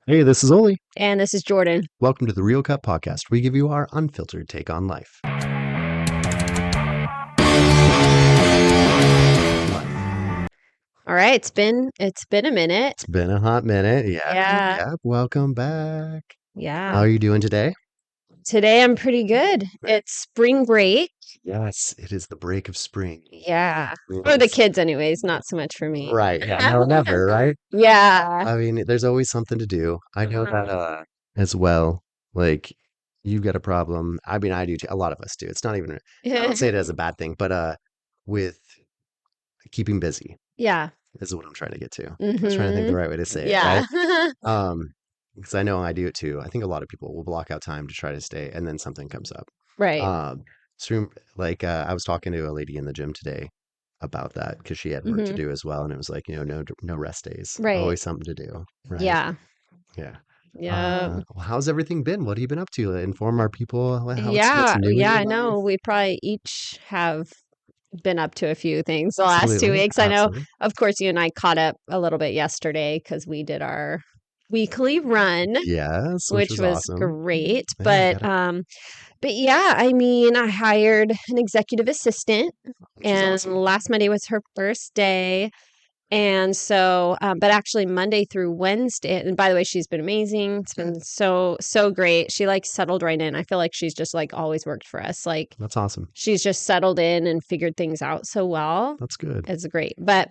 Hey, this is Oli. And this is Jordan. Welcome to the Real Cut Podcast. We give you our unfiltered take on life. All right, it's been a minute. It's been a hot minute. Yeah, Yeah, yeah. Welcome back. How yeah. are you doing today? Today I'm pretty good. It's spring break. Yes, it is the break of spring. Yeah. For the Yes. kids anyways, not so much for me. Right. Yeah. No, never, right? Yeah. I mean, there's always something to do. I know that as well. Like, you've got a problem. I mean, I do too. A lot of us do. It's not even, I don't say it as a bad thing, but with keeping busy Yeah. is what I'm trying to get to. I was trying to think the Mm-hmm. right way to say it, right? Yeah. Um, because I know I do it too. I think a lot of people will block out time to try to stay, and then something comes up. Right. Um, so like I was talking to a lady in the gym today about that because she had work to Mm-hmm. do as well, and it was like, no rest days, Right. always something to do, right? Yeah. Yeah. Yeah. Well, how's everything been? What have you been up to? Inform our people what's Yeah. new in Yeah, your I life. know. We probably each have been up to a few things the last two Absolutely, weeks. I know, absolutely. of course, you and I caught up a little bit yesterday because we did our weekly run, Yes, which which was was awesome. great. Yeah, I But got it, yeah, I mean, I hired an executive assistant, which is and awesome. last Monday was her first day. And so, but actually Monday through Wednesday, and by the way, she's been amazing. It's been so great. She like settled right in. I feel like she's just like always worked for us. Like That's awesome. she's just settled in and figured things out so well. That's good. It's great. But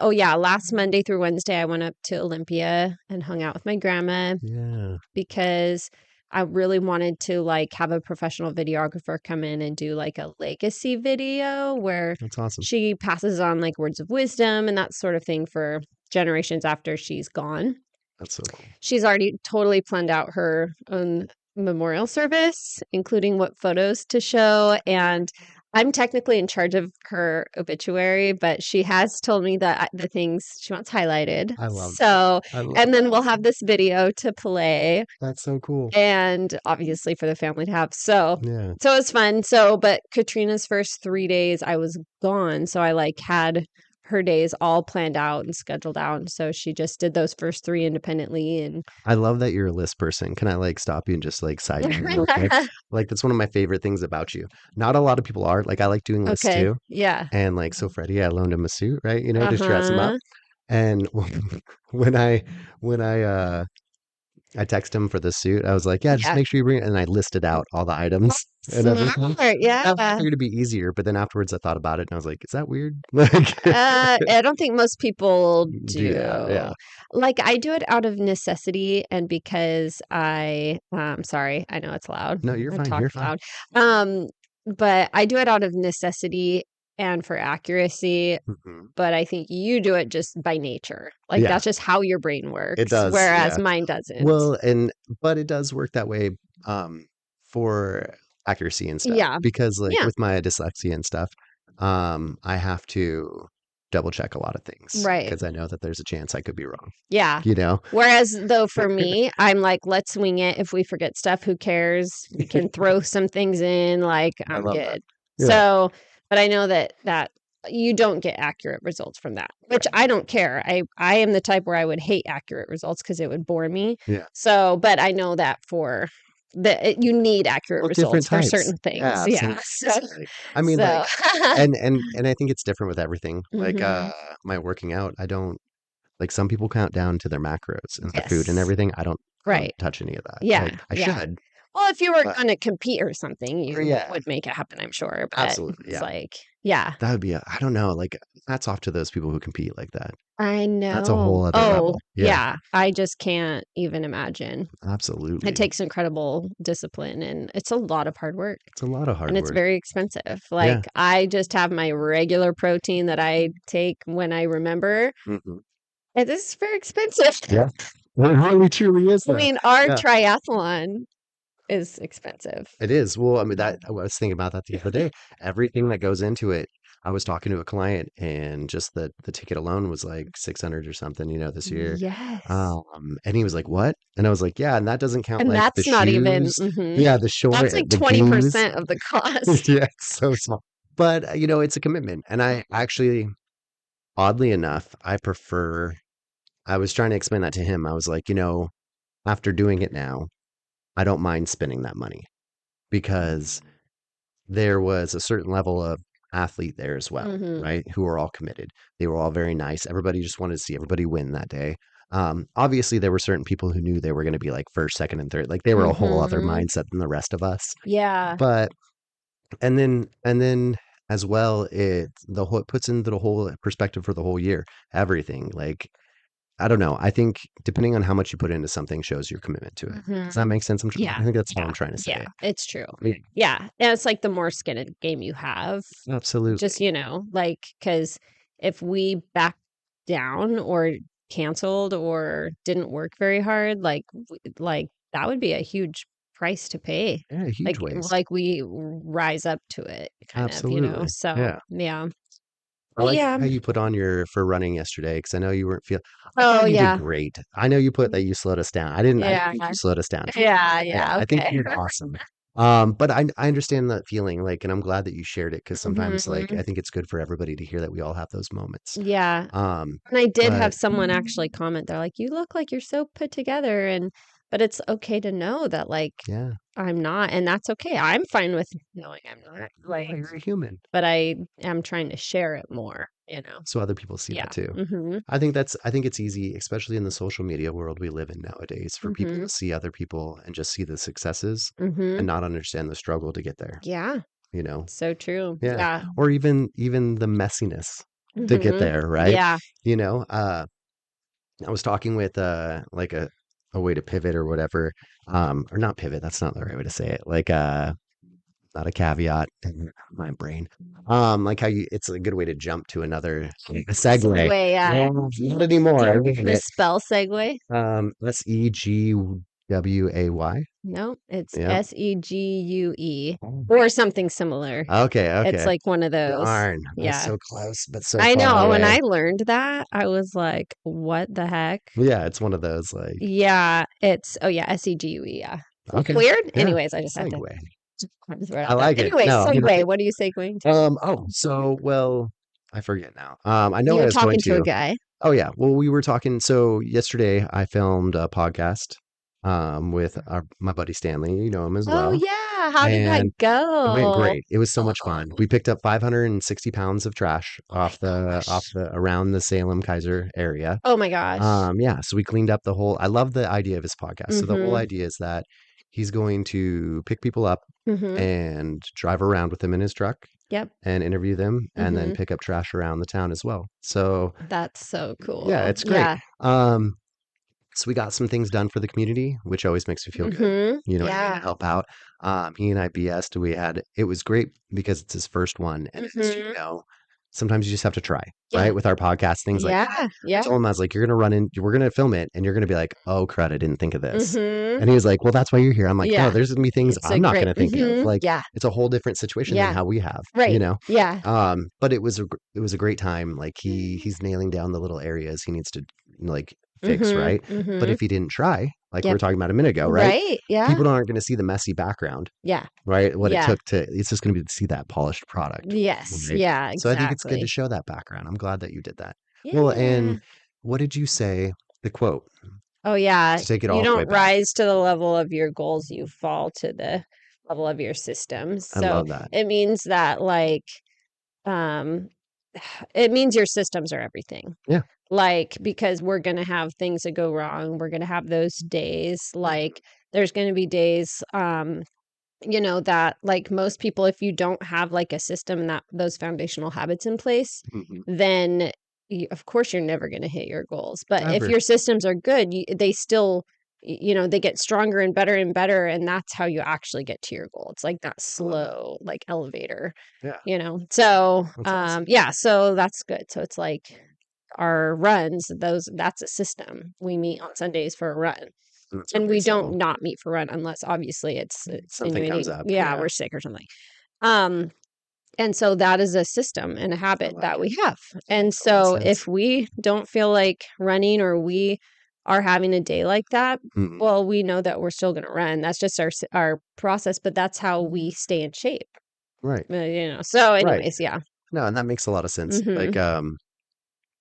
oh yeah, last Monday through Wednesday I went up to Olympia and hung out with my grandma Yeah, because I really wanted to like have a professional videographer come in and do like a legacy video where that's awesome. she passes on like words of wisdom and that sort of thing for generations after she's gone. That's so cool. She's already totally planned out her own memorial service, including what photos to show. And I'm technically in charge of her obituary, but she has told me that the things she wants highlighted. I love that. So, I love and then that. we'll have this video to play That's so cool. and obviously for the family to have. So, Yeah. so it's fun. So, but Katrina's first 3 days I was gone. So I like had her days all planned out and scheduled out. And so she just did those first three independently. And I love that you're a list person. Can I like stop you and just like side you real quick? Like that's one of my favorite things about you. Not a lot of people are. Like I like doing lists okay. too. Yeah. And like so Freddie, I loaned him a suit, right? To dress him up. Uh-huh. And when I text him for the suit, I was like, yeah, just Yeah. make sure you bring it. And I listed out all the items and everything. Smart. I Yeah. figured it'd be easier, but then afterwards I thought about it and I was like, is that weird? Like I don't think most people do that. do. Yeah. Like I do it out of necessity and because sorry, I know it's loud. No, you're I fine. talk You're fine. loud. Um, but I do it out of necessity and for accuracy, Mhm. but I think you do it just by nature. Like Yeah, that's just how your brain it works, does. whereas Yeah. mine doesn't. Well, but it does work that way for accuracy and stuff Yeah. because like Yeah. with my dyslexia and stuff, I have to double check a lot of things Right. because I know that there's a chance I could be wrong, Yeah. you know? Whereas though for me, I'm like, let's wing it. If we forget stuff, who cares? We can throw some things in, like I I'm love that. good. Yeah. So, but I know that you don't get accurate results from that, which Right. I don't care. I am the type where I would hate accurate results because it would bore me. Yeah. So, but I know that for you need accurate Well, different results for types. certain Yeah, things. Yeah. absolutely. Absolutely. I mean, So, like, and I think it's different with everything. Like, hmm my working out, I don't like some people count down to their macros and their food and yes. everything. I don't Right. touch any of that. Yeah. Like, I Yeah. should, Well, if you were but gonna compete or something, or you yeah, would make it happen, I'm sure, but absolutely. it's Yeah. like yeah, That would be I don't know, like, hats off to those people who compete like that. I That's a know. whole other Oh, level. Yeah, yeah, I just can't even imagine. It absolutely. takes incredible discipline, and it's a lot of hard work, It's a lot of and hard it's work. very expensive. Yeah. Like, I just have my regular protein that I take when I remember, Mhm. and this is very expensive. Yeah. Well, it really truly is I though. mean, our Yeah, triathlon is expensive. it is. Well, I mean, I was thinking about that the other day. Everything that goes into it. I was talking to a client and just the ticket alone was like 600 or something, this year. Yes. And he was like, "What?" And I was like, "Yeah, and that doesn't count And like the that's not even shoes. mhm. Yeah, the short, That's like the goose. 20% of the cost. Yeah, it's so small. But it's a commitment. And I actually, oddly enough, I prefer I was trying to explain that to him. I was like, after doing it now, I don't mind spending that money because there was a certain level of athlete there as well, Mhm. right? Who were all committed. They were all very nice. Everybody just wanted to see everybody win that day. Obviously, there were certain people who knew they were going to be like first, second, and third. Like they were a whole other Mhm. mindset than the rest of us. Yeah. But and then as well, it puts into the whole perspective for the whole year. Everything like I don't know. I think depending on how much you put into something shows your commitment to it. Does that Mhm. make sense? I Yeah. think that's all I'm Yeah. trying to Yeah. say. It's true. Yeah, Yeah. And it's like the more skin in the game you have, just, absolutely. like, because if we back down or canceled or didn't work very hard, like that would be a huge price to pay. Yeah, huge waste. Like we rise up to it kind of, Absolutely. So, Yeah. yeah. I But like yeah. how you put on your for running yesterday because I know you weren't feel. I Oh, thought you did yeah. great. I know you put that you slowed us down. I didn't Yeah. think you slowed us down. Yeah. Yeah, Yeah. I think Okay. you did awesome. But I understand that feeling, like, and I'm glad that you shared it because sometimes, like, Mhm. I think it's good for everybody to hear that we all have those moments. Yeah. Um, And I did have but someone actually comment, they're like, "You look like you're so put together," but it's okay to know that, like, yeah, I'm not, and that's okay. I'm fine with knowing I'm not, yeah, you're a human, but I am trying to share it more. so other people see that Yeah. too. Mhm. I think it's easy, especially in the social media world we live in nowadays, for people Mhm. to see other people and just see the successes and Mhm. not understand the struggle to get there, Yeah. you know? So true. Yeah. Yeah. Or even the messiness to get Mhm. there, right? Yeah. You know, I was talking with like a way to pivot or whatever. Or not pivot, that's not the right way to say it. Like not a caveat in my brain. Like how you it's a good way to jump to another like a segue. Segue, yeah. No, not anymore. I hate The it. spell segue? Segway. No, it's Yep. SEGUE or something similar. Okay, It's okay. like one of those. Darn. That's Yeah. so close, but so I far know. When away. I learned that, I was like, what the heck? Yeah, it's one of those like Yeah, oh yeah, SEGUE, yeah. okay. Weird? Yeah. Anyways, Segue. had to throw it I out there. like it. Anyway, No, segue. What are you segueing to? well, I forget now. I know You what I were was going talking to a to. guy. Oh yeah. Well, we were talking. So yesterday I filmed a podcast with my buddy Stanley. You know him as Oh well. yeah, how did that And it went go? great. It was so much fun. We picked up 560 pounds of trash Oh my off gosh. the around the Salem Kaiser area. Oh my gosh. Yeah, so we cleaned up the whole I love the idea of his podcast. So the whole Mm-hmm. idea is that he's going to pick people up Mm-hmm. and drive around with them in his truck Yep. and interview them and then Mm-hmm. pick up trash around the town as well. So, That's so yeah, cool. it's great. Yeah. So we got some things done for the community, which always makes me feel good. Mm-hmm. You know what I mean? To Yeah. help out. He and I BS'd. It was great because it's his first one. And as you Mm-hmm. know, sometimes you just have to try, Yeah. right? With our podcast, things like that. Yeah. I Yeah. told him, I was like, we're going to film it and you're going to be like, oh, crud, I didn't think of this. Mm-hmm. And he was like, well, that's why you're here. I'm like, no, Yeah. there's going to be things It's a I'm not going great. to think of. Mm-hmm. Like, Yeah. it's a whole different situation than Yeah. how we have, you Right. know? Yeah. But it was a great time. Like, he's nailing down the little areas he needs to, like, fix, right? Mm-hmm. But Mm-hmm. if he didn't try, like we were Yep. talking about a minute ago, right? Right. Yeah. People aren't going to see the messy background, Yeah. right? What it Yeah. took it's just going to be to see that polished product, Yes. right? Yeah. So I think it's good to Exactly. show that background. I'm glad that you did that. Well, Yeah. and what did you say? The quote Oh, yeah. to take it You all the way don't back. rise to the level of your goals, you fall to the level of your systems. I So love that. it means that, like, um, it means your systems are everything. Yeah. Like, because we're going to have things that go wrong. We're going to have those days. Like, there's going to be days, that, like, most people, if you don't have like a system and that those foundational habits in place, Hmm. then of course you're never going to hit your goals. But if Ever. your systems are good, they still, they get stronger and better, and that's how you actually get to your goal. It's like that I love that. slow, like, elevator. Yeah. So That's awesome. yeah, so that's good. So it's like our runs, that's a system. We meet on Sundays for a run. That's And really we don't simple. not meet for run unless obviously it's Something comes extenuating. up. Yeah, Yeah. we're sick or something. Um, and so that is a system and a I habit like that it. we have. And Makes a lot of so sense. if we don't feel like running or we are having a day like that, Hmm. well, we know that we're still going to run. That's just our process, but that's how we stay in shape. Right. So Right. anyways, yeah. No, and that makes a lot of sense. Like, Mhm.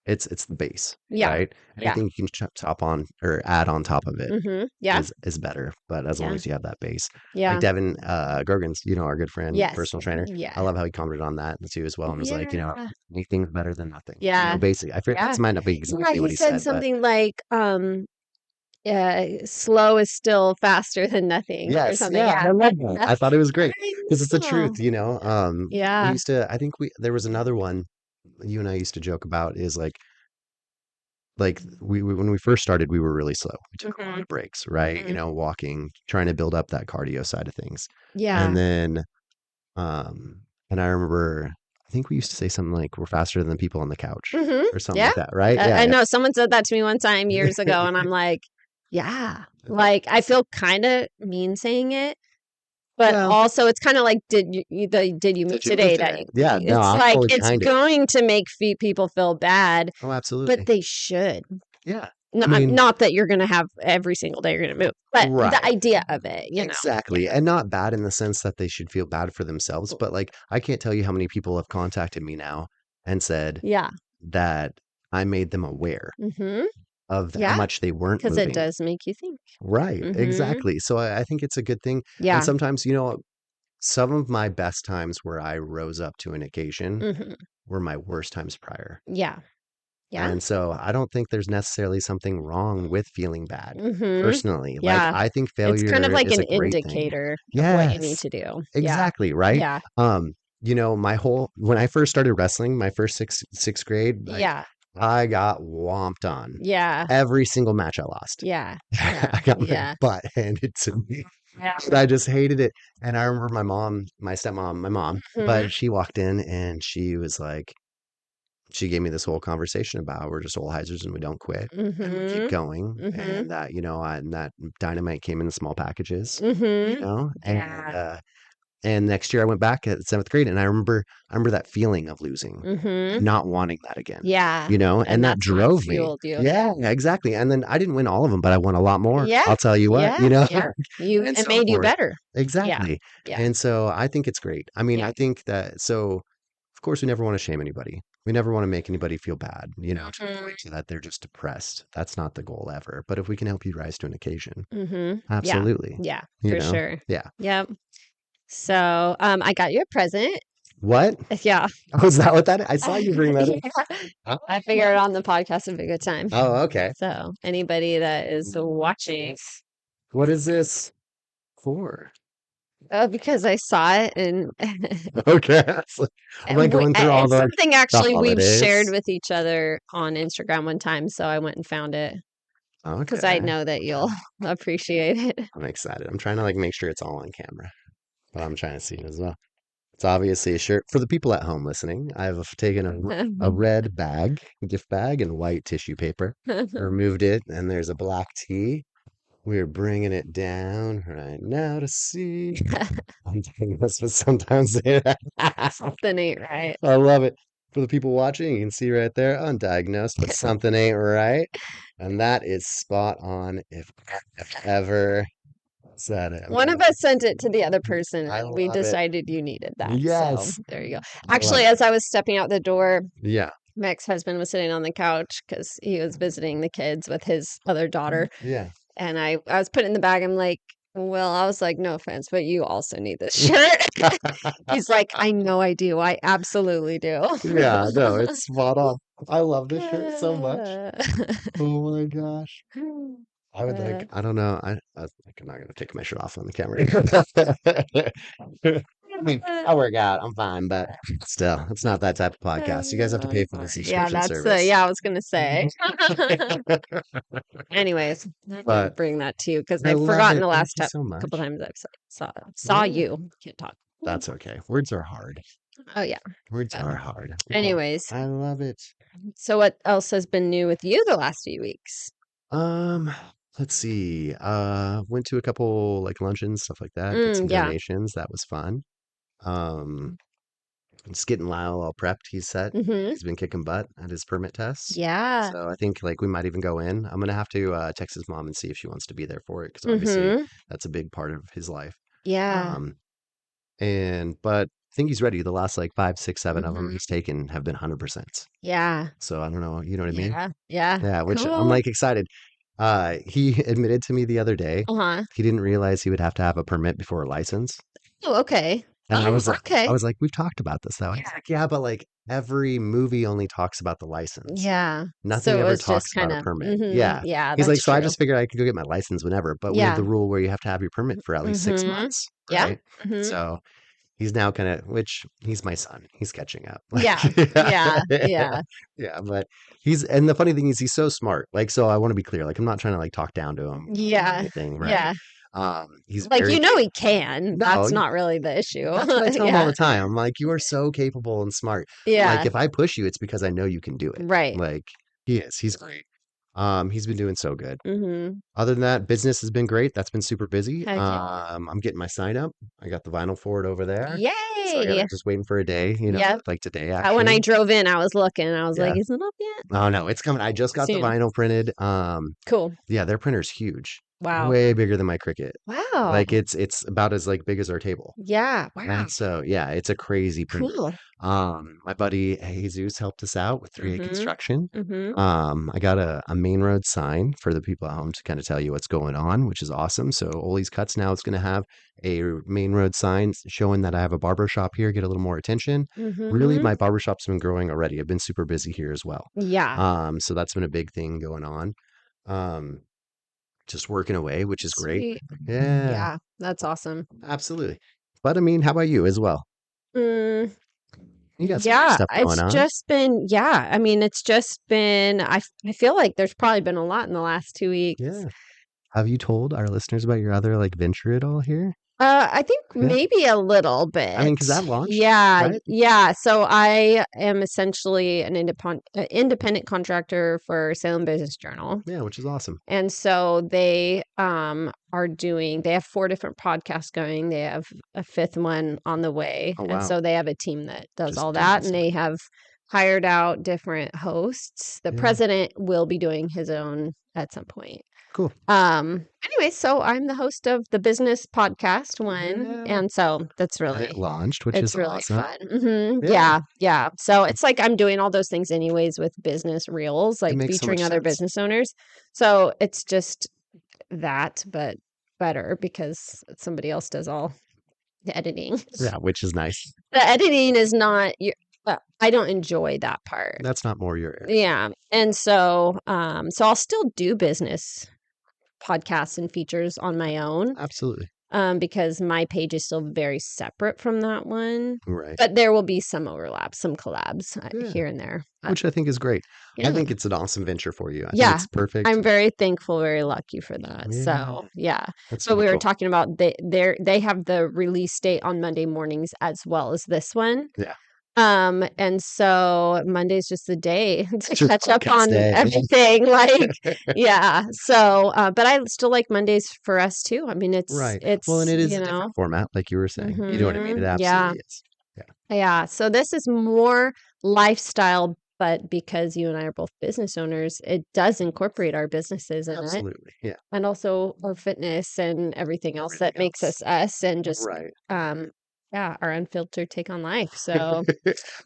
it's the base, Yeah. right? Yeah. Anything you can top on or add on top of it Yeah. is better. But as long Yeah. as you have that base, like Yeah. Devin Gergens, our good friend, Yes. personal trainer, I Yeah. love how he commented on that too as well, and was like, Yeah. anything's better than nothing. Yeah. Basically, I forget Yeah. this might not be Yeah. exactly He what he said said, but something like, slow is still faster than nothing or yes, something. yeah, I Yeah. love that. Yeah. I thought it was great I because it's the truth, know. we Yeah. used to, I think there was another one you and I used to joke about is like we when we first started, we were really slow. We took a lot Hmm. of breaks, right? Hmm. Walking, trying to build up that cardio side of things. And Yeah. then, and I remember, I think we used to say something like, we're faster than the people on the couch Hmm. or something Yeah. like that, right? I Yeah. know someone said that to me one time years ago, and I'm like, yeah. Like, I feel kind of mean saying it, but Well, also it's kind of like, did you move did you move today? That today? Yeah, no, it's I'm like totally it's behind it. going to make people feel bad, Oh, but absolutely. they should. Yeah. I Not, mean, not that you're going to have every single day you're going to move, but the right. idea of it, Yeah. Exactly. And not bad in the sense that they should feel bad for themselves, but like I can't tell you how many people have contacted me now and said Yeah. that I made them aware Hmm. of how Yeah. much they weren't Because it moving. does make you think. Right, Hmm. exactly. So I think it's a good thing. And Yeah. sometimes, some of my best times where I rose up to an occasion Hmm. were my worst times prior. Yeah. Yeah. And so I don't think there's necessarily something wrong with feeling bad Hmm. personally. Like Yeah. I think It's kind of failure like is an a great thing. indicator of what you need Yes, to do. Yeah. exactly, right? Yeah. My whole when I first started wrestling, my first sixth grade, like Yeah. I got whomped on. Yeah. Every single match I lost. Yeah. Yeah. I got my Yeah. butt handed to me. Yeah. And I just hated it. And I remember my stepmom, my mom, Hmm. but she walked in and she was like, she gave me this whole conversation about we're just old hazards and we don't quit and we keep Hmm. going. Hmm. And that, and that dynamite came in small packages, Hmm. and, Yeah. and next year I went back at seventh grade and I remember that feeling of losing and Hmm. not wanting that again, Yeah. And and that that's what drove me. fueled you. Yeah, exactly. And then I didn't win all of them, but I won a lot more. Yeah. I'll tell you what, Yeah. Yeah. and It so made you forth. better. Yeah. Exactly. Yeah. And so I think it's great. I mean, Yeah. I think that, so of course we never want to shame anybody. We never want to make anybody feel bad, to the Hmm. point that they're just depressed. That's not the goal ever. But if we can help you rise to an occasion, Hmm. Yeah. absolutely. Yeah. For sure. Yeah. Yep. So, I got you a present. What? Yeah. Was that what that is? I saw you bring that Yeah. up. Oh, I figured on the podcast would be a good time. oh, okay. So anybody that is watching, What is this for? because I saw it and Okay. I'm like going through all it's the something the actually we've shared holidays. with each other on Instagram one time. So I went and found it because I Okay. know that you'll appreciate it. I'm excited. I'm trying to like make sure it's all on camera, but I'm trying to see it as well. It's obviously a shirt for the people at home listening. I've taken a red bag, gift bag, and white tissue paper, removed it, and there's a black tee. We're bringing it down right now to see. I'm doing this, but sometimes Something ain't right. I love it. For the people watching, you can see right there, undiagnosed, but something ain't right. And that is spot on if ever said it. One of us sent it to the other person I and we love it. decided you needed that. So Yes. there you go. I love Actually, it. as I was stepping out the door, Yeah. my ex-husband was sitting on the couch because he was visiting the kids with his other daughter. Yeah. And I was putting in the bag. I'm like, well, I was like, no offense, but you also need this shirt. He's like, I know I do. I absolutely do. Yeah, no, it's spot on. I love this shirt so much. Oh my gosh. I would Uh, like, I don't know. I like, I'm not gonna take my shirt off on the camera. I mean, I work out. I'm fine, but still, it's not that type of podcast. You guys have to pay for the yeah, subscription that's service. yeah, I was gonna say. Anyways, I had to But bring that to you because I I've love forgotten it. the Thank last you so couple much. times I've saw Yeah, you. Can't talk. that's okay. Words are hard. Oh yeah. Words But are hard. Well, anyways, I love it. so what else has been new with you the last few weeks? Um, let's see. Went to a couple like luncheons, stuff like that. Did some Yeah. donations. That was fun. Um, just getting Lyle all prepped. He's set. Hmm. He's been kicking butt at his permit tests. Yeah. So I think like we might even go in. I'm gonna have to text his mom and see if she wants to be there for it because obviously Hmm. that's a big part of his life. Yeah. Um, but think he's ready. The last like 5, 6, 7 of them Hmm. he's taken have been 100%. Yeah. So I don't know, you know what I mean? Yeah. Yeah. Yeah, which I'm Cool. like excited. He admitted to me the other day Uh-huh. he didn't realize he would have to have a permit before a license. Oh, okay. And Oh, I okay. was like, we've talked about this though. He's like, yeah, but like every movie only talks about the license. Yeah. Nothing So it ever was just talks about kind a of, permit. Yeah. yeah, He's like, that's so I true. just figured I could go get my license whenever, but we have Yeah. the rule where you have to have your permit for at least six Hmm. months, Yeah. right? Hmm. So he's now kind of, which he's my son. He's catching up. Like, Yeah. Yeah. yeah, Yeah. yeah, but and the funny thing is he's so smart. Like, so I want to be clear. Like, I'm not trying to like talk down to him or Yeah. anything, right? Yeah. He's Like, very he can. no, That's not really the issue. that's what I tell him all Yeah. the time. I'm like, you are so capable and smart. I'm like, Yeah. if I push you, it's because I know you can do it. Right. Like, he is. He's great. He's been doing so good. Hmm. Other than that, business has been great. That's been super busy. Heck yeah. I'm getting my sign up. I got the vinyl for it over there. So I got Yay. just waiting for a day, Yep. like today When I actually. drove in, I was looking. I was like, Yeah. is it up yet? Oh no, it's coming. I just got the Soon. vinyl printed. Cool. Yeah, their printer's huge. Wow. Way bigger than my Cricut. Wow. Like it's about as like big as our table. Yeah. Wow. And so yeah, it's a crazy printer. Cool. My buddy Jesus helped us out with 3A Hmm. construction. Hmm. I got a main road sign for the people at home to kind of tell you what's going on, which is awesome. So Oli's Cuts now is going to have a main road sign showing that I have a barber shop here, get a little more attention. Really, Hmm. my barber shop's been growing already. I've been super busy here as well. Yeah. So that's been a big thing going on. Um, just working away, which is great. Sweet. Yeah, Yeah. That's awesome. absolutely. But I mean, how about you as well? Mm, You got some other yeah. stuff going It's on. just been, yeah. I mean, it's just been, I feel like there's probably been a lot in the last 2 weeks. Yeah. Have you told our listeners about your other like venture at all here? I think Yeah. maybe a little I bit. mean, because that launched, Yeah, right? yeah. So I am essentially an independent contractor for Salem Business Journal. Yeah, which is awesome. And so they they have 4 different podcasts going. They have a fifth one on the way. Oh, And wow. so they have a team that does Just all doing that. And stuff. they have hired out different hosts. The Yeah. president will be doing his own at some point. Cool. Anyway, so I'm the host of the business podcast one, Yeah. and so that's And it really launched, which is it's really awesome. fun. Yeah. Yeah, yeah. So it's like I'm doing all those things anyways with business reels, It like makes so much featuring other sense. business owners. So it's just that, but better because somebody else does all the editing. Yeah, which is nice. The editing is not I don't enjoy that part. That's not more your area. Yeah. And so so I'll still do business podcasts and features on my own Absolutely. because my page is still very separate from that one. Right. But there will be some overlap, some collabs Yeah. here and there. Which I think is great. I Yeah. think it's an awesome venture for you. I think Yeah. it's perfect. I'm very thankful, very lucky for that. Yeah. So, yeah. That's But super we were cool. talking about they have the release date on Monday mornings as well as this one. Yeah. And so Monday's just the day to It's your catch up podcast on day. everything. Like, yeah. So, but I still like Mondays for us too. I mean, Right. Well, and it is a different format, like you were saying. You know what I mean? It Yeah. absolutely is. Yeah. Yeah. So this is more lifestyle, but because you and I are both business owners, it does incorporate our businesses in it Absolutely. Yeah. and also our fitness and everything else that Everything makes else. us us and just, Right. yeah, our unfiltered take on life. So,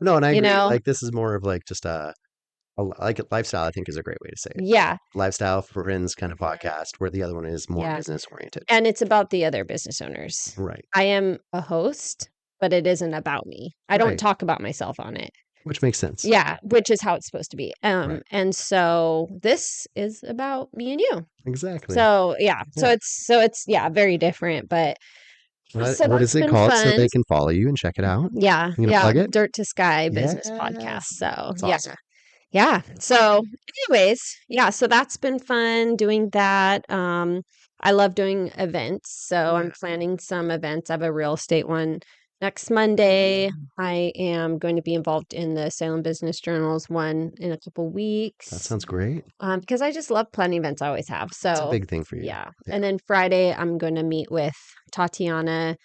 No, and I you agree. know, Like this is more of like just like a lifestyle, I think is a great way to say it. yeah. Lifestyle for friends kind of podcast where the other one is more Yeah. business oriented. And it's about the other business owners. Right. I am a host, but it isn't about me. I don't Right. talk about myself on it. Which makes sense. Yeah, which is how it's supposed to be. Right. And so this is about me and you. Exactly. So yeah, Yeah. so it's yeah, very different, but so What that's is it been called so fun. they can follow you and check it out? Yeah, You gonna yeah, plug it? Dirt to Sky Business Yeah. Podcast. So That's yeah. awesome. Yeah. So anyways, yeah, so that's been fun doing that. I love doing events. So I'm Yeah. planning some events. I have a real estate one next Monday. I am going to be involved in the Salem Business Journal's one in a couple That weeks. sounds great. Because I just love planning events. I always have. It's a So big thing for you. yeah. Yeah. And then Friday I'm going to meet with Tatiana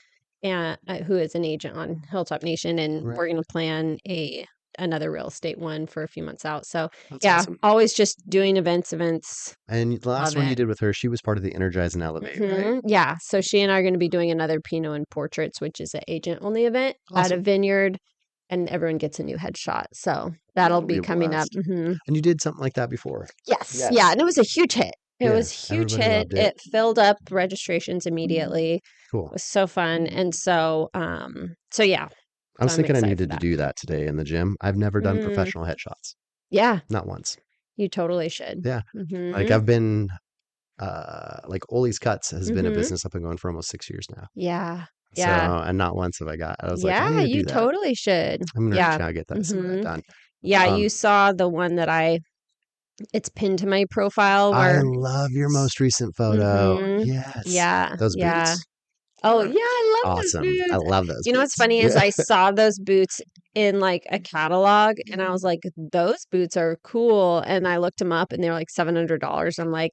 and who is an agent on Hilltop Nation, and Right. we're going to plan a another real estate one for a few months out. So That's yeah, awesome. always just doing events. And the last Love one you it. did with her, she was part of the Energize and Elevate, right? Yeah. So she and I are going to be doing another Pinot and Portraits, which is an agent only event at a Awesome. vineyard, and everyone gets a new headshot. So that'll That'll be be a coming up. blast. And you did something like that before. Yes. Yeah. Yes. And it was a huge hit. It Yeah. was huge Everybody hit. loved it. It filled up registrations immediately. It Cool. was so fun. And so, so yeah. I So was I'm thinking I excited for needed to that. do that today in the gym. I've never done Mm, professional headshots. yeah, Not once. you totally should. Yeah. Like Mm-hmm. I've been like Ollie's Cuts has been a Mm-hmm. business I've been going for almost 6 years now. Yeah. So, Yeah. and not once have I got, I was like, I Yeah, need to you do that. totally should. I'm gonna Yeah. reach out and get that some of that Mm-hmm. done. Yeah, you saw the one that it's pinned to my profile I where love your most recent photo. mm-hmm. Yes. Yeah, Those yeah. boots. Oh, yeah, I love those Awesome. I boots. love those You know what's boots. funny is Yeah. I saw those boots in like a catalog and I was like, those boots are cool. And I looked them up and they're like $700. I'm like,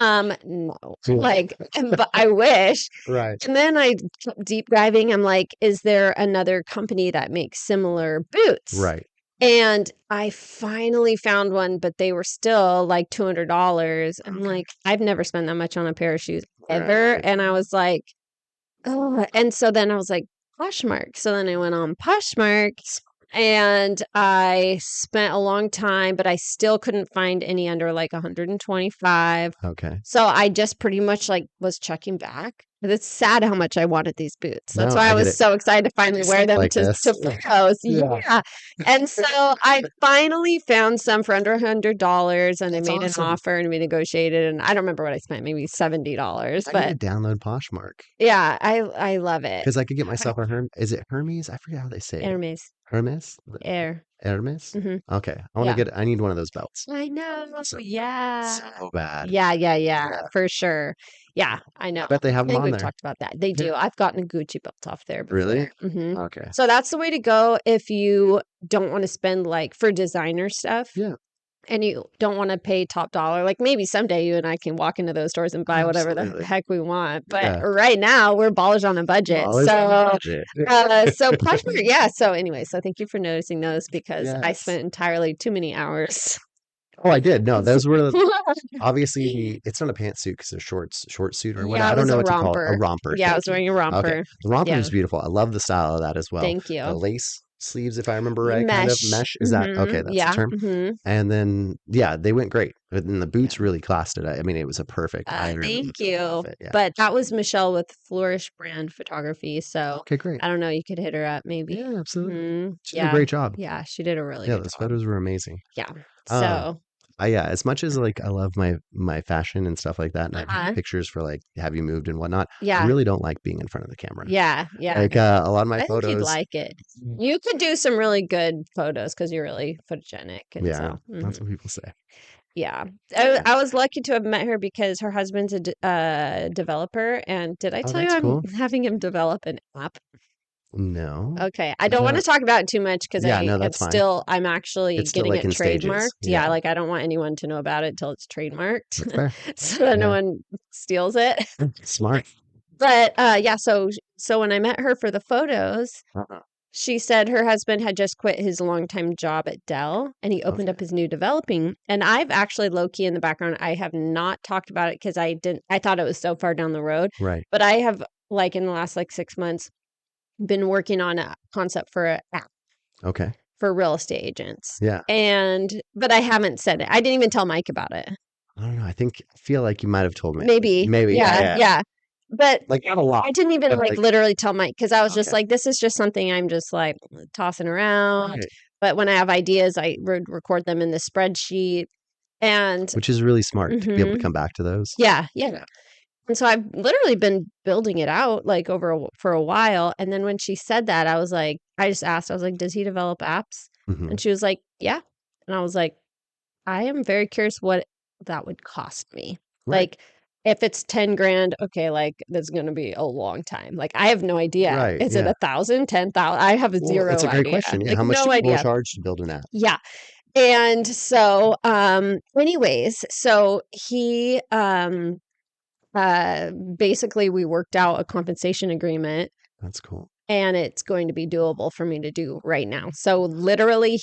no, like, but I wish. Right. And then I kept deep diving. I'm like, is there another company that makes similar boots? Right. And I finally found one, but they were still like $200. I'm Okay. like, I've never spent that much on a pair of shoes ever. Right. And I was like, oh, and so then I was like, Poshmark. So then I went on Poshmark and I spent a long time, but I still couldn't find any under like 125. Okay. So I just pretty much like was checking back. But it's sad how much I wanted these boots. That's No, why I I get was it. so excited to finally wear Stuff them like this. to photos. Yeah. Yeah. And so I finally found some for under $100 and I That's made an awesome. offer and we negotiated and I don't remember what I spent, maybe $70. I need But to download Poshmark yeah, I love it. because I could get myself a Is it Hermes? I forget how they say it. Hermes. Hermes? Air. Hermes? Hmm. Okay. Yeah. I need one of those belts. I know. So, Yeah. so bad. Yeah, Yeah. for sure. Yeah, I know. I bet they have I them think on we've there. talked about that. They Yeah. do. I've gotten a Gucci belt off there Really? before. Okay. So that's the way to go if you don't want to spend like for designer stuff Yeah. and you don't want to pay top dollar. Like maybe someday you and I can walk into those stores and buy whatever the Absolutely. heck we want. But Yeah. right now we're ballers on a budget. Always on a budget. So Poshmark, yeah. So anyway, so thank you for noticing those because I Yes. spent entirely too many hours. Oh, I did. No, those were obviously it's not a pantsuit because they're short suit or what. Yeah, I it don't was know a what to call it. A romper. romper. Yeah, I Thank was you. wearing a Okay. romper. The romper Yeah, is beautiful. I love the style of that as well. thank The you. lace sleeves, if I remember right, kind of Mesh. mesh. Is that okay? That's the Yeah. term. And then yeah, they went great. But then the boots really classed it. I mean, it was a perfect iron Thank you. outfit. Yeah. But that was Michelle with Flourish Brand Photography. So Okay, great. I don't know. You could hit her up maybe. Yeah, absolutely. She did a Yeah. great job. Yeah. She did a really Yeah, good those job. photos were amazing. Yeah. Um, So, yeah, as much as like I love my fashion and stuff like that, and I take uh, pictures for like have you moved and whatnot, I yeah. really don't like being in front of the camera. Yeah. Yeah. Like a lot of my I think you'd photos, like it. You could do some really good photos because you're really photogenic. And yeah, so, that's what people say. yeah. Yeah. I was lucky to have met her because her husband's a developer. And did I Oh, tell you that's I'm cool. having him develop an app? No, Okay. I don't want to talk about it too much because yeah, no, that's fine. I'm actually It's still getting like it in stages. trademarked. Yeah. Yeah, Like I don't want anyone to know about it till it's trademarked that's fair. so that no Yeah, one steals it. smart. But yeah. So when I met her for the photos, Uh-huh. she said her husband had just quit his longtime job at Dell and he opened Okay, up his new developing. And I've actually low key in the background, I have not talked about it because I thought it was so far down the road. right. But I have, like, in the last like 6 months, been working on a concept for an app Okay, for real estate agents. yeah. But I haven't said it. I didn't even tell Mike about it. I don't know. I feel like you might have told me. Maybe. Maybe. Yeah, Yeah. yeah. Yeah. But Like not a lot, I didn't even but like like literally tell Mike because I was just okay, like, this is just something I'm just like tossing around. right. But when I have ideas, I would record them in the spreadsheet. And Which is really smart to be able to mhm, come back to those. yeah. Yeah. And so I've literally been building it out like for a while. And then when she said that, I was like, I just asked, I was like, does he develop apps? Hmm. And she was like, yeah. And I was like, I am very curious what that would cost me. Right. Like, if it's 10 grand, okay, like that's going to be a long time. Like, I have no idea. Right. Is it Yeah. 1,000, 10,000? I have Well, zero it's a great idea. question. Yeah. Like, How much no do people idea. charge to build an app? Yeah. And so, anyways, so he, basically we worked out a compensation agreement That's cool. and it's going to be doable for me to do right now. So literally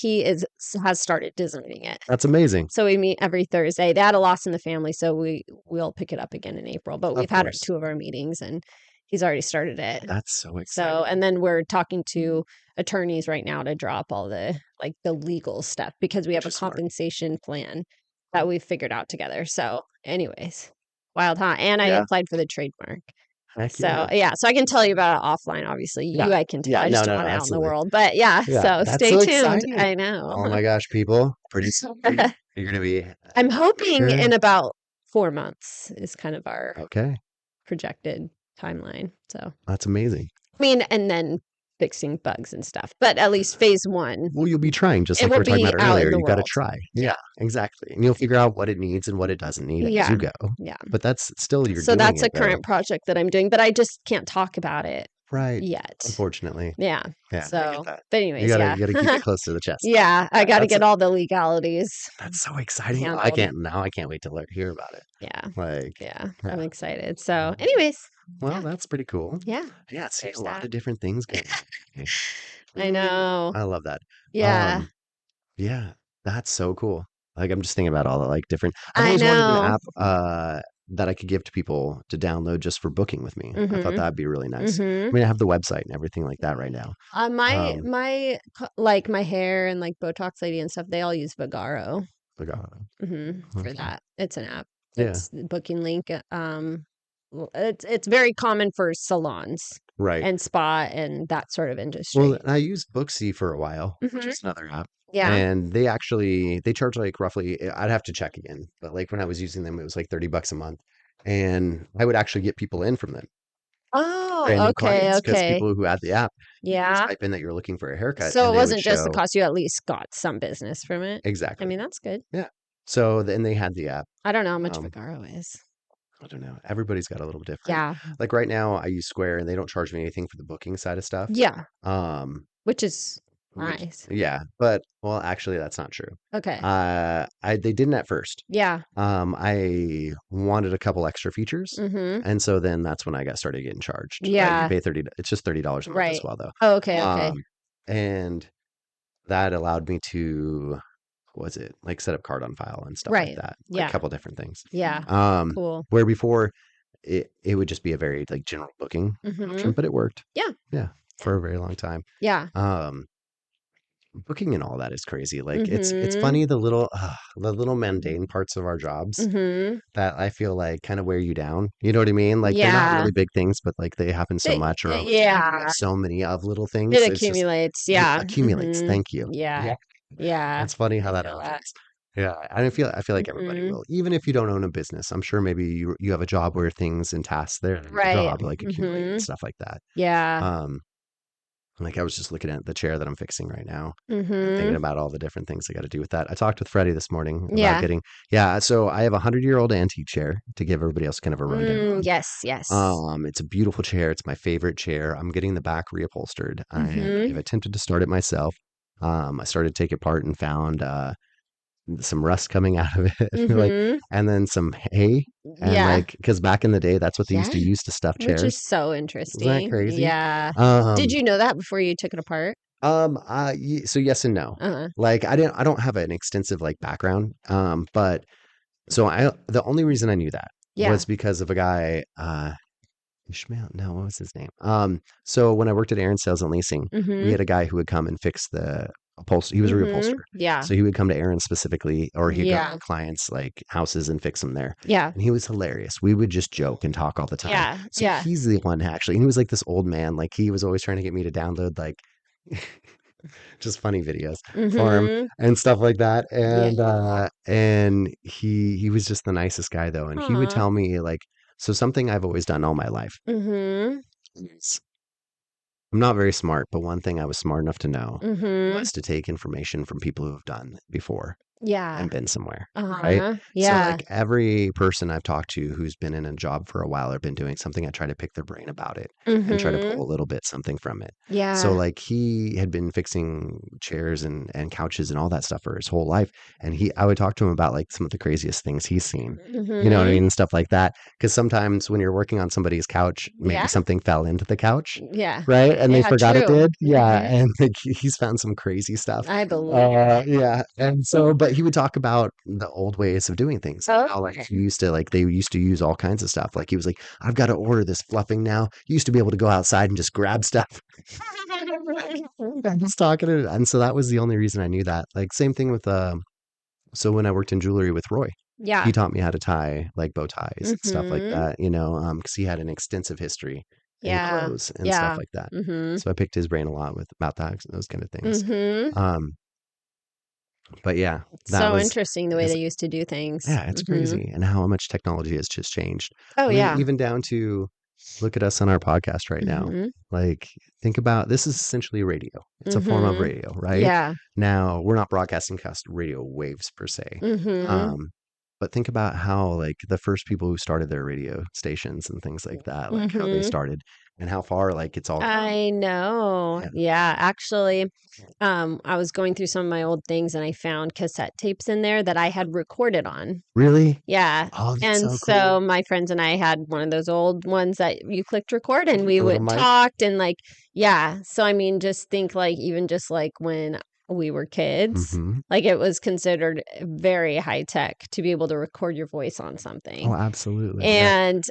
has started designing it. That's amazing. So we meet every Thursday. They had a loss in the family, so we'll pick it up again in April. But we've Of had course. 2 of our meetings, and he's already started it. That's so exciting. So, and then we're talking to attorneys right now to draw up all the legal stuff because we have a compensation plan that we've figured out together. So, anyways, wild, huh? And I Yeah. applied for the trademark. Heck So yeah. so I can tell you about it offline. Obviously, Yeah. you I can tell. Yeah. I just No, don't no, no, want it out in the absolutely. world. But yeah, Yeah. so That's stay so tuned. exciting. I know. Oh my gosh, people. Pretty soon you're gonna be I'm hoping sure. in about 4 months is kind of our Okay. projected timeline. So That's amazing. I mean, and then fixing bugs and stuff. But at least phase 1, Well, you'll be trying, just it like we will were talking be about out earlier. in the You got to world. try. Yeah. Yeah, exactly. And you'll figure out what it needs and what it doesn't need as you Yeah. go. Yeah. But that's still you're So doing that's a it though. current project that I'm doing, but I just can't talk about it Right. yet. Unfortunately. Yeah. Yeah, I get So, that. but You anyways, yeah. gotta keep it close to the chest. Yeah, I Yeah, got to get all the legalities that's so exciting. I handled. can't wait to hear about it. Yeah. Like, Yeah. yeah. I'm excited. So, anyways, Well, yeah. that's pretty cool. Yeah. Yeah, see There's a lot that. of different things going on. I know. I love that. Yeah. Um, yeah, that's so cool. Like I'm just thinking about all the like different. I've I always wanted an know. app that I could give to people to download just for booking with me. I thought Mhm. that'd be really nice. I Mhm. mean, I have the website and everything like that right now. My my hair and Botox lady and stuff, they all use Vagaro. Like, For okay. that. It's an app. Yeah, It's the booking link. It's very common for salons right. and spa and that sort of Well, industry. I used Booksy for a while, which Mhm. is another app. Yeah. And they charge like roughly, I'd have to check again, but like when I was using them, it was like $30 a month. And I would actually get people in from them, Oh, random okay, clients, because okay. people who had the app, you just Yeah. type in that you're looking for a haircut So and it they would wasn't just the show cost, you at least got some business from it. I exactly. mean, that's good. Yeah. So then they had the app. I don't know how much Um, Vagaro is. I don't know. Everybody's got a little different. Yeah. Like right now, I use Square and they don't charge me anything for the booking side of stuff. Yeah. Um, Which is which nice. yeah, but well, actually, that's not true. Okay. They didn't at first. Yeah. I wanted a couple extra features, Mhm. and so then that's when I got started getting charged. You Yeah. pay 30. It's just $30 a month as Right. well, though. Oh, okay, okay. Um, and that allowed me to, what was it like set up card on file and stuff like Right. that, like a Yeah. couple different things. Yeah. Um, Cool. where before it would just be a very like general booking option, Mhm. but it worked. Yeah. Yeah, for a very long time. Yeah. Um, Booking and all that is crazy. Like it's Mhm. funny the little mundane parts of our jobs Mhm. that I feel like kind of wear you down. You know what I mean? Like they're not Yeah. really big things, but like they happen so much, or Yeah. so many of little things. It It's just accumulates. it Yeah. accumulates. Mhm. Thank you. Yeah. Yeah, Yeah. it's funny how I that feel that. happens. Yeah, and I feel like everybody Mhm. will, even if you don't own a business. I'm sure maybe you have a job where things and tasks there in your Right. job like accumulate and Mhm. stuff like that. Yeah. Um, like I was just looking at the chair that I'm fixing right now and thinking Mhm. about all the different things I got to do with that. I talked with Freddie this morning about Yeah. getting, yeah. So I have a 100-year-old antique chair to give everybody else kind of a rundown on. Yes, yes. It's a beautiful chair. It's my favorite chair. I'm getting the back reupholstered. I've Mhm. attempted to start it myself. I started to take it apart and found some rust coming out of it, like, Mhm. and then some hay, and Yeah. like, because back in the day, that's what they used Yeah. to use to stuff Which is chairs. so Isn't that interesting. crazy? Yeah. Did Um, you know that before you took it apart? so yes and no. Uh-huh. Like I don't have an extensive like background. But so the only reason I knew that Yeah. was because of a guy, Ishmael, no, what was his name? So when I worked at Aaron Sales and Leasing, we Mhm. had a guy who would come and fix the upholstery. He was a Mhm. reupholsterer. Yeah. So he would come to Aaron specifically, or he'd go Yeah. to clients like houses and fix them there. Yeah. And he was hilarious. We would just joke and talk all the time. Yeah. So Yeah. he's the one actually. And he was like this old man. Like he was always trying to get me to download like just funny videos for him Mhm. and stuff like that. Yeah. And he was just the nicest guy though. And he would Aw. tell me like, so something I've always done all my life Mhm. is I'm not very smart, but one thing I was smart enough to know Mhm. was to take information from people who have done it before. Yeah. and been somewhere, right? Uh-huh. So Yeah. like every person I've talked to who's been in a job for a while or been doing something, I try to pick their brain about it and try to Mhm. pull a little bit something from it. So Yeah. like he had been fixing chairs and couches and all that stuff for his whole life. And I would talk to him about like some of the craziest things he's seen. You know what I Mhm. mean? Stuff like that. Because sometimes when you're working on somebody's couch, maybe Yeah. something fell into the couch, Yeah. right? And they Yeah, forgot it true. did. Yeah. Mhm. And like he's found some crazy stuff. I believe it. Yeah. And so, but he would talk about the old ways of doing things. How like Okay. he used to like they used to use all kinds of stuff. Like he was like, I've got to order this fluffing now. You used to be able to go outside and just grab stuff. I'm just talking to, and so that was the only reason I knew that. Like same thing with so when I worked in jewelry with Roy, he Yeah. taught me how to tie like bow ties and stuff like Mhm. that, because he had an extensive history in Yeah. clothes and stuff Yeah. like that. Mhm. So I picked his brain a lot with about that those kind of things. Mhm. Um, but yeah, that So was interesting the way is they used to do things. yeah, it's Mhm. crazy and how much technology has just changed. Oh, I mean, yeah. even down to look at us on our podcast right now. Mhm. Like, think about this is essentially radio. It's a form of Mhm. radio, right? Yeah. Now, we're not broadcasting cast radio waves per se. Mhm. Um, but think about how like the first people who started their radio stations and things like that, like how they Mhm. started and how far like it's all come. I know. Yeah. Yeah, actually, I was going through some of my old things and I found cassette tapes in there that I had recorded on. Really? Yeah. Oh, that's And so cool. so my friends and I had one of those old ones that you clicked record and we The little would mic. talked and like, yeah. So I mean, just think like even just like when we were kids, Hmm. like it was considered very high tech to be able to record your voice on Oh, something. absolutely. Yeah. And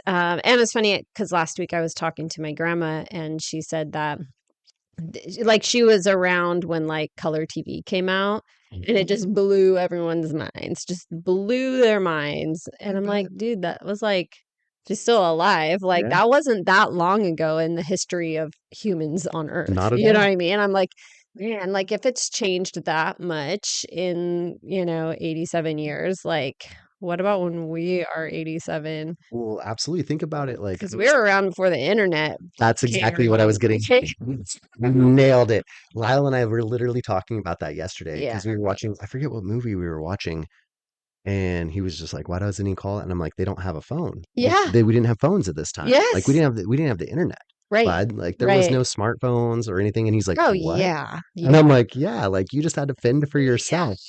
it's funny because last week I was talking to my grandma and she said that like she was around when like color TV came out and it just blew everyone's minds, just blew their minds. And I'm like, dude, that was like she's still alive. Like Yeah. that wasn't that long ago in the history of humans on Earth. Not at You know what all. I mean? I'm like, man, like if it's changed that much in, 87 years, like what about when we are 87? Well, absolutely. Think about it like Because we were around before the internet that's came exactly what I was around. getting. Nailed it. Lyle and I were literally talking about that yesterday Yeah. because we were watching, I forget what movie we were watching, and he was just like, "Why doesn't he call it?" And I'm like, "They don't have a phone. Yeah. We didn't have phones at this time. Like Yes. we didn't have the internet, Right. bud. Like there was Right. no smartphones or anything." And he's like, Oh, "What?" yeah. And I'm Yeah. like, "Yeah, like you just had to fend for Yeah. yourself.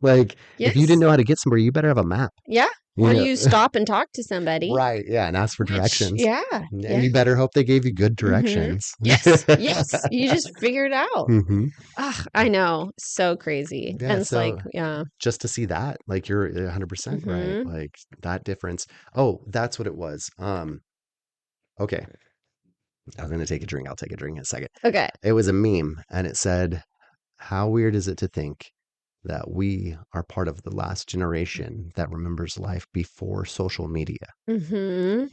Like if you didn't Yes. know how to get somewhere, you better have a map." Yeah. You Or know, you stop and talk to somebody, right? Yeah, and ask for which directions. yeah. And Yeah. you better hope they gave you good Mhm. directions. Yes. Yes. You just figure it out. Hmm. Ugh, I know. So crazy. Yeah, And it's like, so yeah. just to see that, like you're 100% right. Mhm. Like that difference. Oh, that's what it was. Okay. I was gonna take a drink. I'll take a drink in a second. Okay. It was a meme and it said, how weird is it to think that we are part of the last generation that remembers life before social media? Mhm.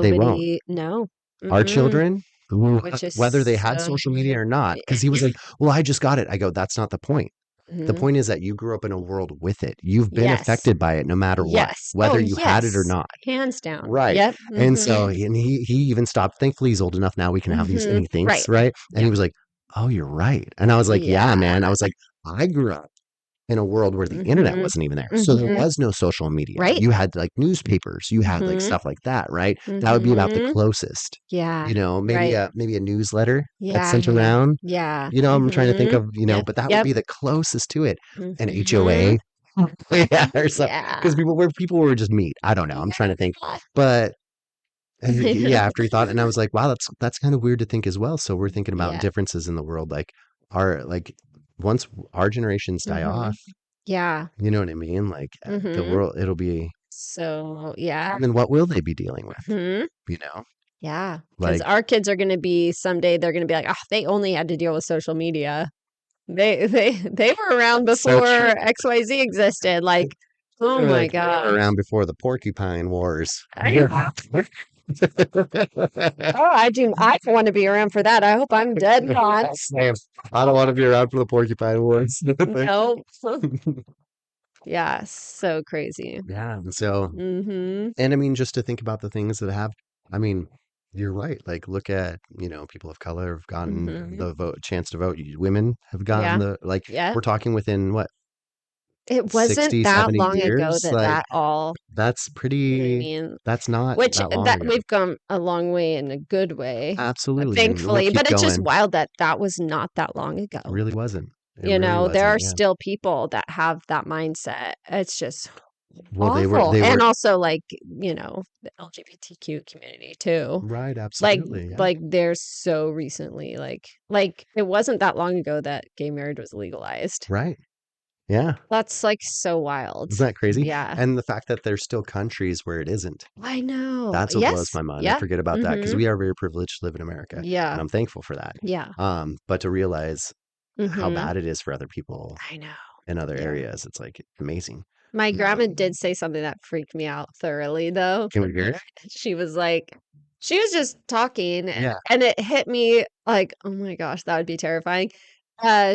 They won't. Nobody no. Our Mm-mm. children, Which is whether they had so social media or not, because he was like, well, I just got it. I go, that's not the point. The Mhm. point is that you grew up in a world with it. You've been Yes. affected by it no matter what, Yes. Oh, whether you had it or yes. not. Hands down. Right. Yep. And Mhm. so, and he even stopped. Thankfully, he's old enough now we can have these, and Mhm. he thinks, Right. right? And he Yep. was like, oh, you're right. And I was like, yeah, Yeah. man. I was like, I grew up in a world where the internet Mhm. wasn't even there. So there Mhm. was no social media. Right. You had like newspapers, you had like Mhm. stuff like that, right? That would be about the Mhm. closest. Yeah. Maybe Right. a newsletter that's Yeah. sent around. Yeah. I'm trying to think Mhm. of, Yep. but that would Yep. be the closest to it. An Mhm. HOA. Yeah, or something. Yeah. Because people were just meat. I don't know. I'm trying to think. Yeah. But yeah, after he thought, and I was like, wow, that's kind of weird to think as well. So we're thinking about Yeah. differences in the world, like once our generations die Mhm. off, Yeah. you know what I mean? Like the Mhm. world, it'll be, So, yeah. and then what will they be dealing with? Mhm. You know, Yeah. Because like our kids are gonna be someday they're gonna be like, "Oh, they only had to deal with social media." They were around so before true. XYZ existed, like, oh They're my like, we were god. around before the porcupine wars. I Oh, I wanna be around for that. I hope I'm dead and gone. Same. I don't want to be around for the porcupine wars. Nope. Yeah, so crazy. Yeah. And so, Mhm. and I mean, just to think about the things that have, I mean, you're right. Like, look at, people of color have gotten Mhm. the chance to vote. Women have gotten Yeah. like, Yeah. we're talking within what, It wasn't 60, that 70 long ago years. that Like that all, that's you know what I pretty, mean? that's not Which that long that ago. we've come a long way in a good way, Absolutely. And we'll thankfully. keep But it's just going. wild that that was not that long It ago. really wasn't. It You really know, there wasn't. are Yeah. still people that have that mindset. It's just Well, awful. they And were also like, you know, the LGBTQ community too. right. Absolutely. Yeah. Like they're so recently like it wasn't that long ago that gay marriage was legalized. Right. Yeah. That's like so wild. Isn't that crazy? Yeah. And the fact that there's still countries where it isn't. I know. That's what blows Yes. my mind. I Yeah. forget about that because Mhm. we are very privileged to live in America, and Yeah. I'm thankful for that. Yeah. But to realize how Mhm. bad it is for other people I know. in other Yeah. areas, it's like amazing. My grandma Um, did say something that freaked me out thoroughly though. can we hear it? She was like, she was just talking Yeah. and it hit me like, oh my gosh, that would be terrifying.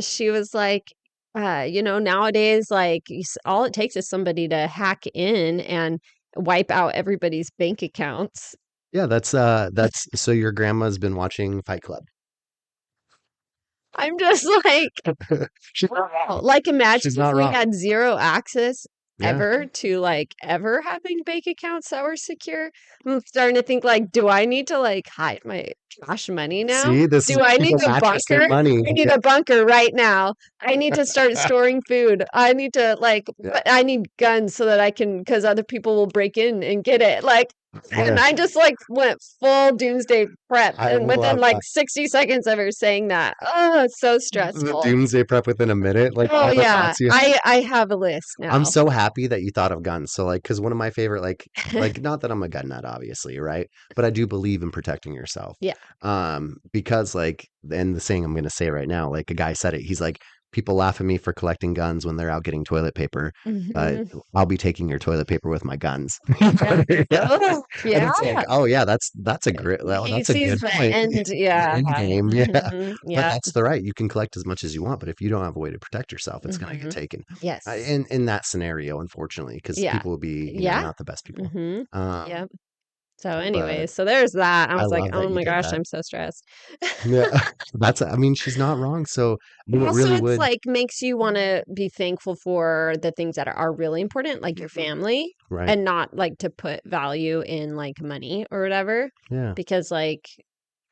She was like, you know, nowadays, like all it takes is somebody to hack in and wipe out everybody's bank accounts. Yeah, that's so your grandma's been watching Fight Club. I'm just like, She's not wow. wrong. Like, imagine She's if not we wrong. had zero access Yeah. ever to like ever having bank accounts that were secure. I'm starting to think like, do I need to like hide my cash money now? See, this is Do I need people a mattress their bunker? money. I need Yeah. a bunker right now. I need to start storing food. I need to like, Yeah. but I need guns so that I can, because other people will break in and get it. Like, and Yeah. I just like went full doomsday prep. I And within love like that. 60 seconds of her saying that, oh, it's so The stressful. doomsday prep within a minute, like Oh all the yeah, thoughts you have. I have a list I'm now. so happy that you thought of guns. So like, because one of my favorite, like not that I'm a gun nut, obviously, right? But I do believe in protecting yourself. Yeah. Because like, and the saying I'm gonna say right now, like a guy said it. He's like, people laugh at me for collecting guns when they're out getting toilet paper, but Mhm. I'll be taking your toilet paper with my guns. Yeah. Yeah. Oh, And yeah. it's like, oh yeah, that's a great, well, He that's a sees good the point. end. The Yeah. end game, yeah. Mhm. But Yeah. that's the right. You can collect as much as you want, but if you don't have a way to protect yourself, it's gonna get Mhm. taken. Yes. In that scenario, unfortunately, because Yeah. people will be, Yeah. not the best people. Mhm. Um, Yep. So but anyways, so there's that. I I was like, love "Oh that you my did gosh, that. I'm so stressed." Yeah, I mean, she's not wrong. So I mean, it Also, really it's would. like makes you wanna be thankful for the things that are really important, like your family, Right. and not like to put value in like money or whatever. Yeah. Because like,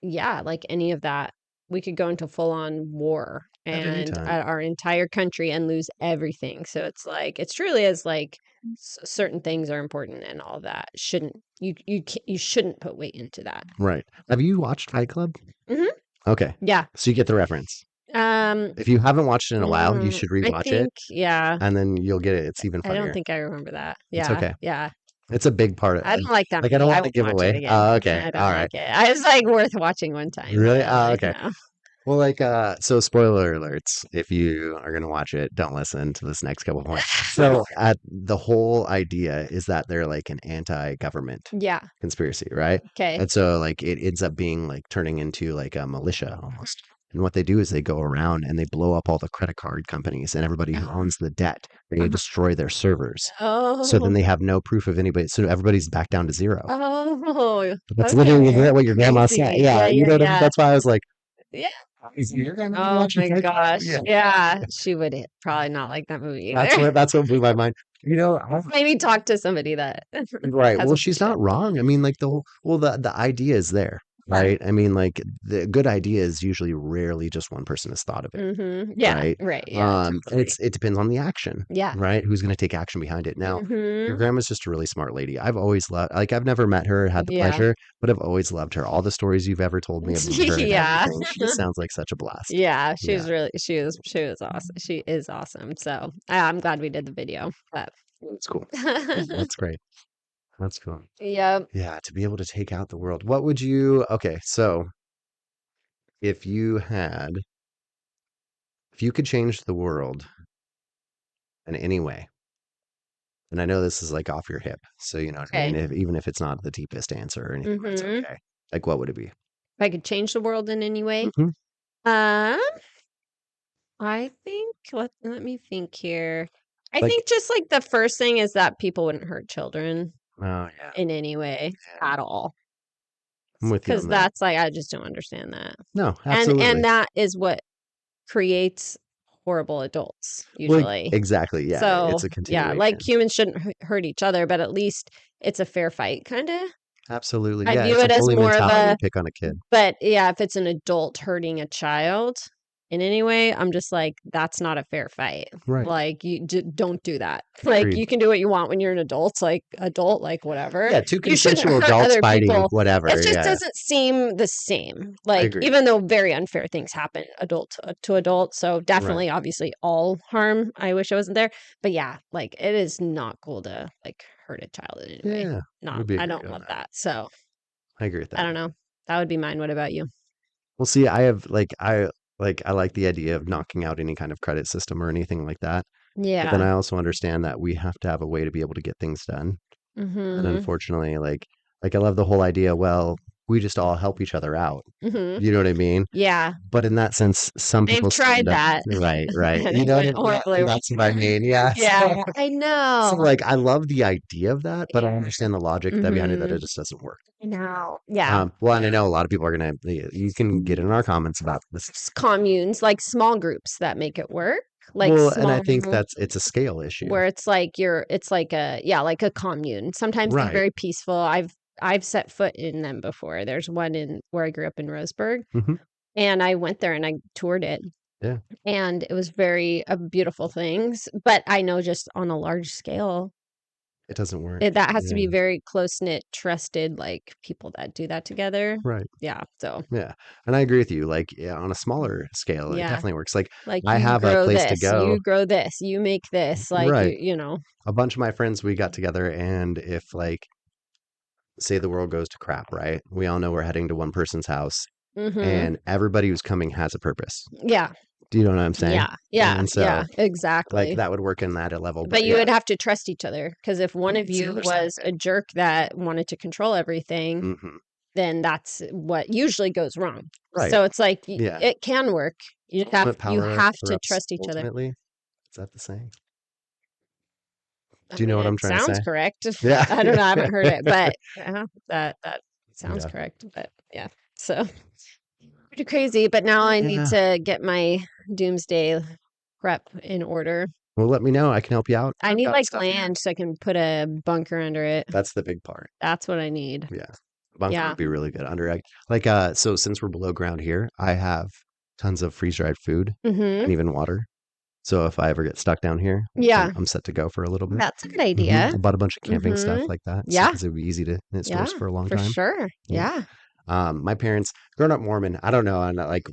yeah, like any of that, we could go into full on war At any and time. at our entire country and lose everything. So it's like it's truly is like certain things are important and all that shouldn't you shouldn't put weight into that. Right. Have you watched Fight Club? Hmm. Okay. Yeah. So you get the reference. Um. If you haven't watched it in a while, you should I rewatch it think yeah. and then you'll get it. It's even I don't funnier. think I remember that. It's Yeah. okay. Yeah. It's a big part of I don't like that like I movie. don't I want to won't give watch it away. again. Oh, okay. I All don't right. like it. I was like worth watching one time, Really? but like Okay. no. Well, like, so spoiler alerts. If you are going to watch it, don't listen to this next couple points. So, the whole idea is that they're like an anti-government Yeah. conspiracy, right? Okay. And so, like, it ends up being like turning into like a militia almost. And what they do is they go around and they blow up all the credit card companies and everybody who owns the debt. They destroy their servers. So then Oh. they have no proof of anybody. So everybody's back down to zero. Oh. That's literally isn't Okay. that what your grandma said? Crazy. Yeah, Yeah, you yeah, know what I mean? yeah. That's why I was like, Yeah. is your grandma Oh watching my Fight Club? gosh. Yeah. Yeah. She would probably not like that movie That's either. what blew my mind. You know, Maybe talk to somebody that right. has Well, watched she's it. not wrong. I mean, like the whole well, the idea is there, Yeah. right? I mean, like the good idea is usually rarely just one person has thought of it, Mm-hmm. Yeah. right? Right. Yeah. And Totally. it depends on the action, Yeah. right? Who's going to take action behind it? Now, your Mm-hmm. grandma's just a really smart lady. I've always loved, like, I've never met her, had the Yeah. pleasure, but I've always loved her. All the stories you've ever told me about her and Yeah. everything. She just sounds like such a blast. Yeah. Yeah, She was awesome. She is awesome. So I'm glad we did the video. But that's cool. That's great. That's cool. yeah. Yeah, to be able to take out the world. What would you, okay, so if you had, if you could change the world in any way, and I know this is like off your hip, so you know what I mean, Okay. even if it's not the deepest answer or anything, it's Mm-hmm. okay. Like, what would it be? If I could change the world in any way, Hmm. um, I think let me think here. I Like, think just like the first thing is that people wouldn't hurt children oh yeah, in any way yeah, at all. I'm with you Because on that. that's like I just don't understand that. No, And absolutely. that is what creates horrible adults Well, usually. exactly. Yeah, So it's a yeah, like continuation. humans shouldn't hurt each other, but at least it's a fair fight, kind of. Absolutely. I Yeah, view it's a it as bully more of mentality to a, pick on a kid. but yeah, if it's an adult hurting a child in any way, I'm just like, that's not a fair fight. Right. Like, don't do that. Like, Agreed. you can do what you want when you're an adult, like whatever. Yeah, two You shouldn't consensual hurt adults other fighting, people. It whatever. just Yeah, doesn't seem the same. I Like, agree. even though very unfair things happen adult to adult. So Right. definitely, obviously, all harm. I wish I wasn't there. But yeah, like, it is not cool to like hurt a child in any way. Yeah, Not, we'd be I agreed don't on want that. that. So I agree with I that. don't know. That would be mine. What about you? Well, see, I have I like the idea of knocking out any kind of credit system or anything like that. But then Yeah. I also understand that we have to have a way to be able to get things done. And Mhm. unfortunately, I love the whole idea, well, we just all help each other out. Mhm. You know what I mean? Yeah. But in that sense, some They've people still tried don't. that Right, right. and You it know what went horribly and wrong. that's what I mean. Yeah. Yeah, I So, know. like, I love the idea of that, but I understand the logic that behind it that Mhm. it just doesn't work. I know. Yeah. Well, and I know a lot of people are gonna. You can get in our comments about this. Communes, like small groups that make it work. Like Well, and I small think it's a scale issue. where it's like it's like a yeah, like a commune. Sometimes they're Right. very peaceful. I've set foot in them before. There's one in where I grew up in Roseburg, Hmm. and I went there and I toured it. Yeah. And it was very beautiful things, but I know just on a large scale, It doesn't work. that has to Yeah. be very close-knit, trusted, like, people that do that together. Right. Yeah, so, Yeah. And I agree with you. Like, yeah, on a smaller scale, it yeah, definitely works. Like, like, I you have a grow place to this, go. you grow this, you make this, like, Right. you know. A bunch of my friends, we got together, and if, like, say the world goes to crap, right? We all know we're heading to one person's house, Mhm. and everybody who's coming has a purpose. Yeah, Do you know what I'm saying? yeah, yeah, And yeah, so, like, exactly. that would work in that level. But But you yeah, would have to trust each other because if one of it's the you other side of was it. a jerk that wanted to control everything, Hmm. then that's what usually goes wrong. Right. So it's like Yeah. it can work. Ultimate You power have to corrupts trust each other. ultimately. Is that the saying? I Do you know mean, what I'm it trying to sounds say? correct. Yeah. I don't know. I haven't heard it, but that sounds Yeah. correct. But yeah, so pretty crazy. But now I need Yeah. to get my doomsday prep in order. Well, let me know. I can help you out. I I've need got like stuff here. land so I can put a bunker under it. That's the big part. That's what I need. Yeah. Bunker Yeah. would be really good. So since we're below ground here, I have tons of freeze-dried food Mm-hmm. and even water. So if I ever get stuck down here, Yeah. I'm set to go for a little bit. That's a good idea. I bought a bunch of camping stuff Mm-hmm. like that, so Yeah. because it would be easy to and it Yeah. stores for a long For time. sure. Yeah. Yeah. My parents, growing up Mormon, I don't know, and like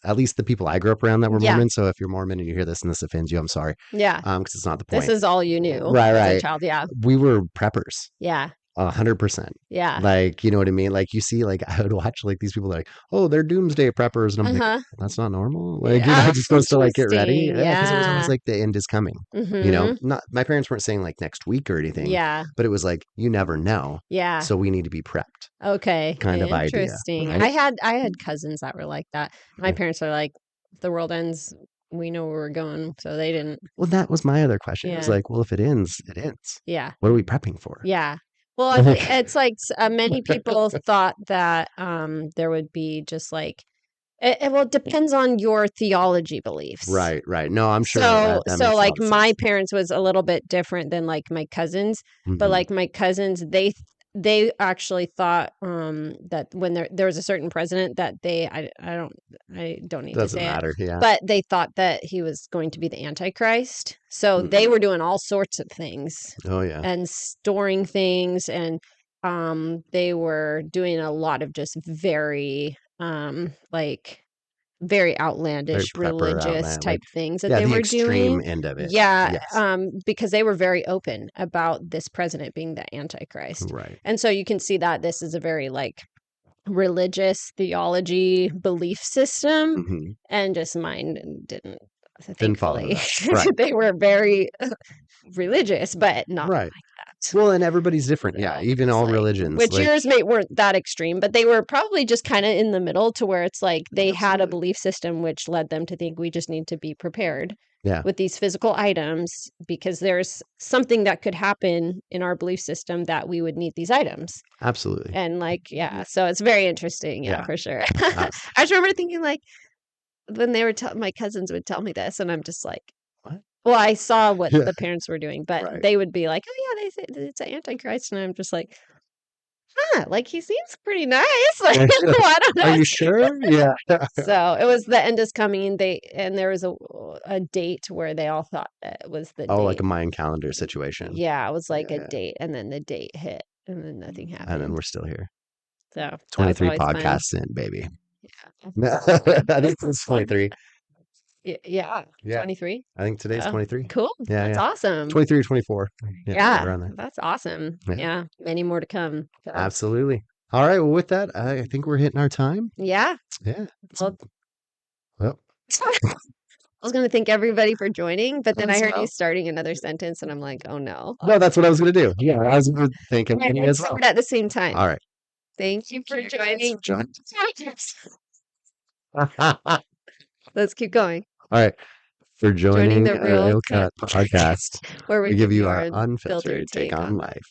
at least the people I grew up around that were Yeah. Mormon. So if you're Mormon and you hear this and this offends you, I'm sorry, Yeah. because it's not the This point. is all you knew Right, as a right. child. Yeah. We were preppers. Yeah. 100%. Yeah. Like, you know what I mean? Like you see, like I would watch like these people like, oh, they're doomsday preppers. And I'm like, Uh-huh. that's not normal. Like, you're Yeah. not just supposed to like get ready. Interesting. Yeah, because it was always Yeah. like the end is coming. Mm-hmm. Not my parents weren't saying like next week or anything, Yeah. but it was like, you never know. Yeah. So we need to be prepped Okay. kind of idea. Interesting. Right. I had cousins that were like that. My Yeah. parents are like, if the world ends, we know where we're going. So they didn't. Well, that was my other question. It was Yeah. like, well, if it ends, it ends. Yeah. What are we prepping for? Yeah. Well, Like, it's like many people thought that there would be just like well, it depends on your theology beliefs. right, right. No, I'm sure that So makes a like lot of my sense. parents was a little bit different than like my cousins, but Hmm. like my cousins, they actually thought that when there was a certain president that I don't need to Doesn't say it, matter. Yeah. but they thought that he was going to be the Antichrist. So they Hmm. were doing all sorts of things Oh, yeah. and storing things, and they were doing a lot of just very like very Very outlandish prepper religious outlet. Like, type things that yeah, they the were extreme doing. end of it. Yeah, Yes. because they were very open about this president being the Antichrist. Right. And so you can see that this is a very like religious theology belief system, Hmm. and just mine didn't, Didn't follow thankfully. that. Right. They were very religious, but not Right. like that. Well, and everybody's different. Yeah. So Even it's all like, religions. which Like, yours weren't that extreme, but they were probably just kind of in the middle to where it's like they had a absolutely. belief system which led them to think we just need to be prepared Yeah. with these physical items because there's something that could happen in our belief system that we would need these items. Absolutely. And like, yeah, so it's very interesting. Yeah, Yeah. for sure. Uh, I just remember thinking like, when they were my cousins would tell me this, and I'm just like, What? well, I saw what Yeah, the parents were doing, but right. they would be like, "Oh yeah, they say it's an Antichrist," and I'm just like, "Huh, like he seems pretty nice." Like, I don't Are know. you sure? Yeah. So it was the end is coming. And there was a date where they all thought that it was the Oh, like a date. Mayan calendar situation. Yeah, it was Yeah, like a yeah. date, and then the date hit, and then nothing And then happened. we're still here. So that was 23 always fun. podcasts in, baby. Yeah. I think it's 23. Yeah, Yeah. 23. I think today's Oh, 23. cool. Yeah, That's yeah. awesome. 23 or 24. Yeah, right Yeah, around there. that's awesome. Yeah, Yeah, many more to come. So, absolutely. All right. Well, with that, I think we're hitting our time. yeah. Yeah. Well, Well, I was going to thank everybody for joining, but then I as heard you well. starting another sentence, and I'm like, oh no. No, that's what I was going to do. Yeah, I was going to thank everybody Let's as do well. it at the same time. All right. Thank you for Thanks joining. for joining. Let's keep going. All right. For Joining joining the real Ilka podcast, where we we give give you you our our unfiltered unfiltered take take on on life.